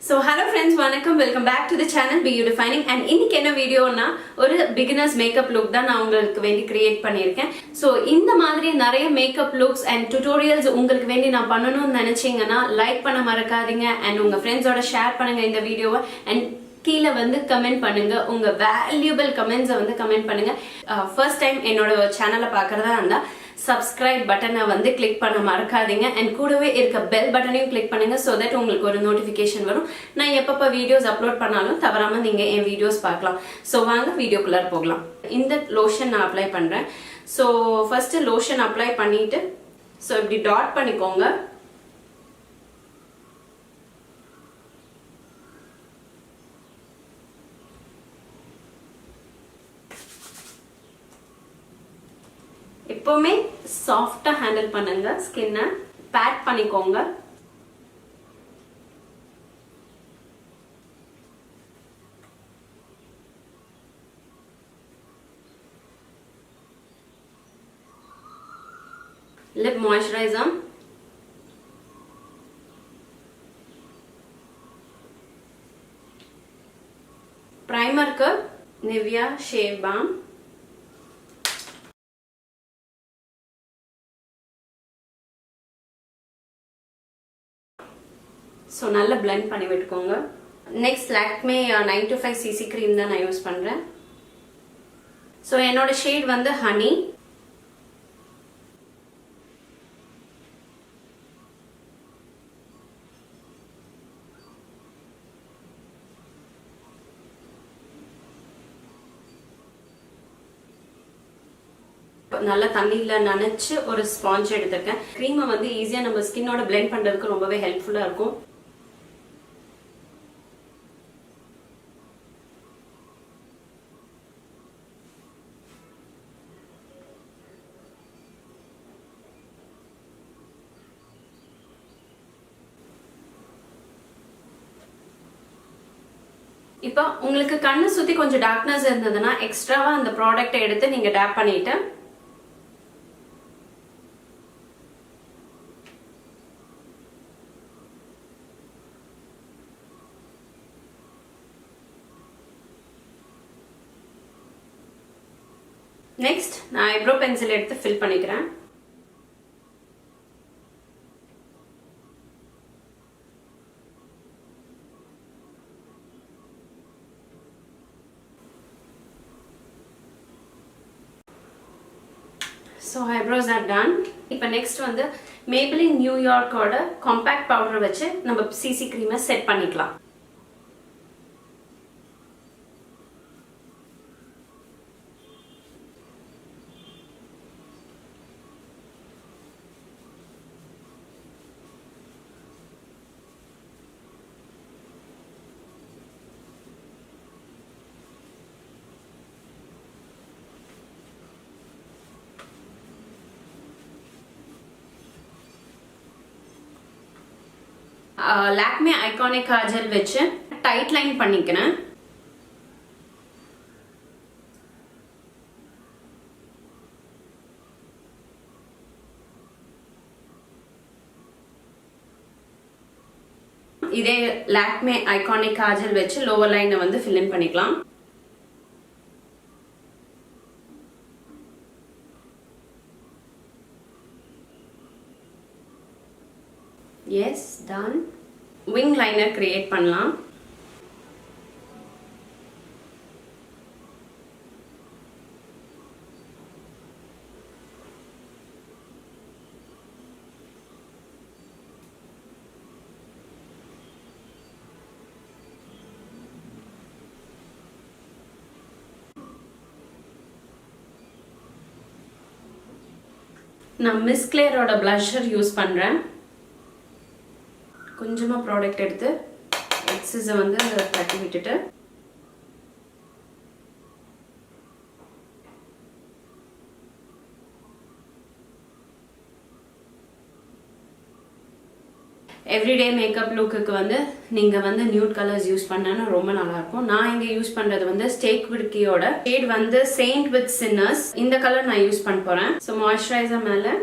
So hello friends, வணக்கம், welcome back to the channel Beautifying. And இன்னைக்கு என்ன வீடியோனா ஒரு beginners makeup look தான் நான் உங்களுக்கு வேண்டி கிரியேட் பண்ணியிருக்கேன். So இந்த மாதிரி நிறைய மேக்கப் லுக்ஸ் அண்ட் டுட்டோரியல்ஸ் உங்களுக்கு வேண்டி நான் பண்ணணும்னு நினைச்சீங்கன்னா லைக் பண்ண மறக்காதீங்க அண்ட் உங்க ஃப்ரெண்ட்ஸோட ஷேர் பண்ணுங்க இந்த வீடியோவை அண்ட் கீழே வந்து கமெண்ட் பண்ணுங்க. உங்க வேல்யூபிள் கமெண்ட்ஸை வந்து கமெண்ட் பண்ணுங்க. ஃபர்ஸ்ட் டைம் என்னோட சேனலை பார்க்கறதா இருந்தா சப்ஸ்கிரைப் பட்டனை வந்து கிளிக் பண்ண மறக்காதீங்க அண்ட் கூடவே இருக்க பெல் பட்டனையும் கிளிக் பண்ணுங்க ஸோ தட் உங்களுக்கு ஒரு நோட்டிஃபிகேஷன் வரும். நான் எப்பப்போ வீடியோஸ் அப்லோட் பண்ணாலும் தவறாம நீங்க என் வீடியோஸ் பார்க்கலாம். ஸோ வாங்க வீடியோக்குள்ளார போகலாம். இந்த லோஷன் நான் அப்ளை பண்றேன். ஸோ ஃபர்ஸ்ட் லோஷன் அப்ளை பண்ணிட்டு ஸோ இப்படி டாட் பண்ணிக்கோங்க. எப்பவுமே சாஃப்டா ஹேண்டில் பண்ணுங்க. ஸ்கின்னை பேட் பண்ணிக்கோங்க. லிப் மாய்ஸ்சரைசர், பிரைமருக்கு நிவ்யா ஷேவ் பாம், ஸோ நல்லா பிளெண்ட் பண்ணி விட்டுக்கோங்க. நெக்ஸ்ட் லாக்மே 925cc க்ரீம் தான் நான் யூஸ் பண்றேன். ஸோ என்னோட ஷேட் வந்து ஹனி. நல்லா தண்ணியில நனைச்சு ஒரு ஸ்பாஞ்ச் எடுத்திருக்கேன். க்ரீமை வந்து ஈஸியா நம்ம ஸ்கின்னோட பிளெண்ட் பண்றதுக்கு ரொம்பவே ஹெல்ப்ஃபுல்லா இருக்கும். இப்போ உங்களுக்கு கண்ணு சுத்தி கொஞ்சம் டார்க்னஸ் இருந்ததுன்னா எக்ஸ்ட்ராவா அந்த ப்ராடக்ட் எடுத்து நீங்க டேப் பண்ணிட்டு நெக்ஸ்ட் நான் ஐப்ரோ பென்சில் எடுத்து ஃபில் பண்ணிக்கிறேன். So eyebrows are done. இப்போ நெக்ஸ்ட் வந்து மேபிளின் நியூயார்க்கோட காம்பாக்ட் பவுடர் வச்சு நம்ம சிசி கிரீமை செட் பண்ணிக்கலாம். லாக்மே ஐகானிக் காஜல் வச்சு டைட் லைன் பண்ணிக்கிறேன். இதே லாக்மே ஐகானிக் காஜல் வச்சு லோவர் லைனை வந்து ஃபில் இன் பண்ணிக்கலாம். Yes, done. Wing liner create பண்ணலாம். நான் மிஸ் கிளேரோட பிளஷர் யூஸ் பண்றேன். கொஞ்சமா ப்ராடக்ட் எடுத்து எக்ஸஸை வந்து தட்டி விட்டுட்டு எவ்ரிடே மேக்கப் லுக்கு வந்து நீங்க வந்து நியூட் கலர்ஸ் யூஸ் பண்ணா ரொம்ப நல்லா இருக்கும். நான் இங்க யூஸ் பண்றது வந்து ஸ்டேக் விட்கியோட ஷேட் வந்து செயின்ட் வித் சின்னர்ஸ். இந்த கலர் நான் யூஸ் பண்ண போறேன். ஸோ மாய்ஸ்சரைசர் மேல